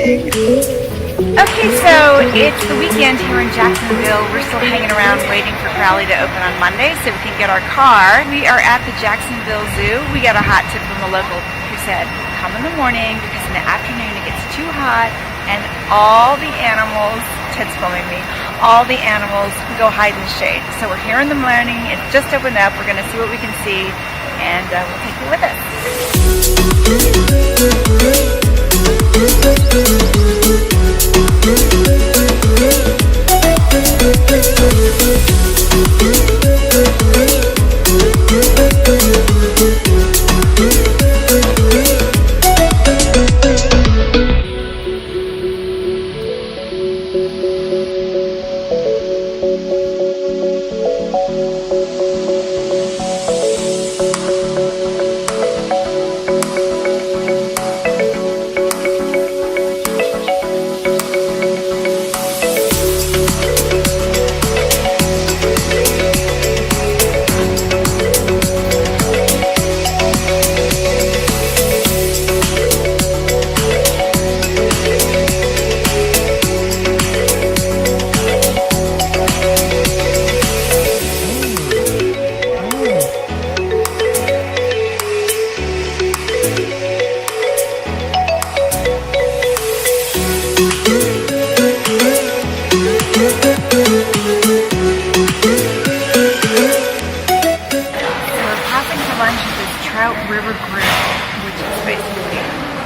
Okay, so it's the weekend here in Jacksonville. We're still hanging around waiting for Crowley to open on Monday so we can get our car. We are at the Jacksonville Zoo. We got a hot tip from a local who said, come in the morning because in the afternoon it gets too hot and all the animals, Ted's filming me, all the animals go hide in the shade. So we're here in the morning. It's just opened up. We're going to see what we can see and we'll take you with us.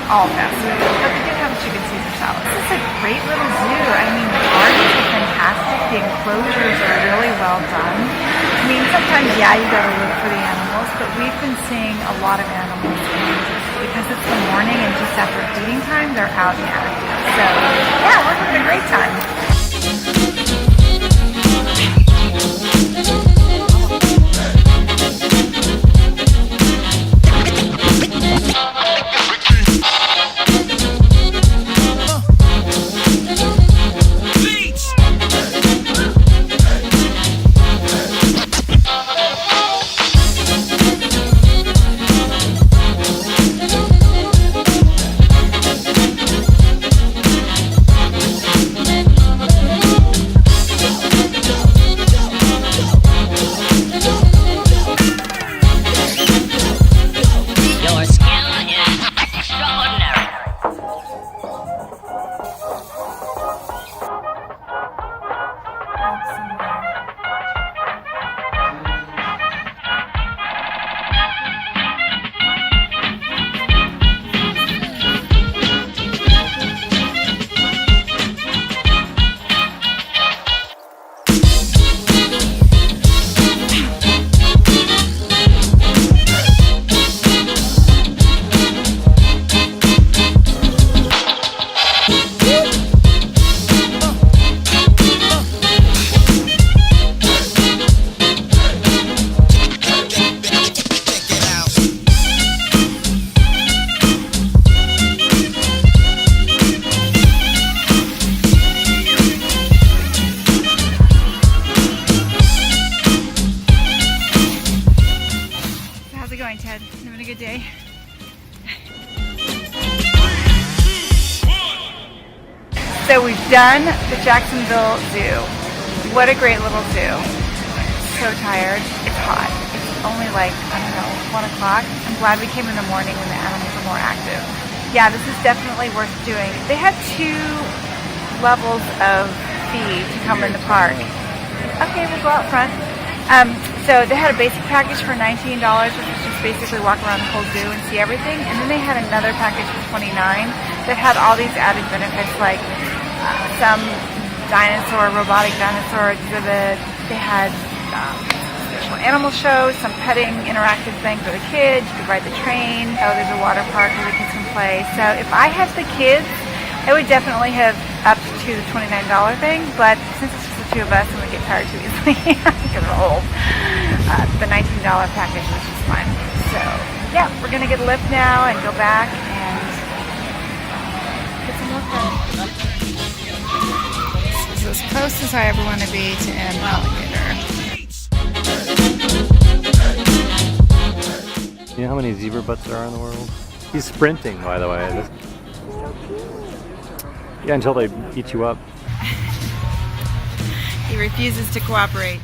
All fast food, but we do have a chicken Caesar salad. This is a great little zoo. I mean, the gardens are fantastic. The enclosures are really well done. I mean, sometimes, yeah, you gotta look for the animals, but we've been seeing a lot of animals, and because it's the morning and just after feeding time, they're out and active. So, yeah, we're having a great time. Ted, having a good day? So we've done the Jacksonville Zoo. What a great little zoo. So tired. It's hot. It's only like, I don't know, 1 o'clock. I'm glad we came in the morning when the animals are more active. Yeah, this is definitely worth doing. They had 2 levels of fee to come in the park. Okay, we'll go out front. So they had a basic package for $19, which was just basically walk around the whole zoo and see everything. And then they had another package for $29 that had all these added benefits like some robotic dinosaur exhibit. They had special animal shows, some petting interactive thing for the kids. You could ride the train. Oh, there's a water park where the kids can play. So if I had the kids, I would definitely have upped to the $29 thing, but since it's just the 2 of us and we get tired too easily because we're old, the $19 package was just fine. So yeah, we're gonna get a lift now and go back and get some more fun. This is as close as I ever want to be to an alligator. You know how many zebra butts there are in the world? He's sprinting, by the way. Yeah, until they eat you up. He refuses to cooperate.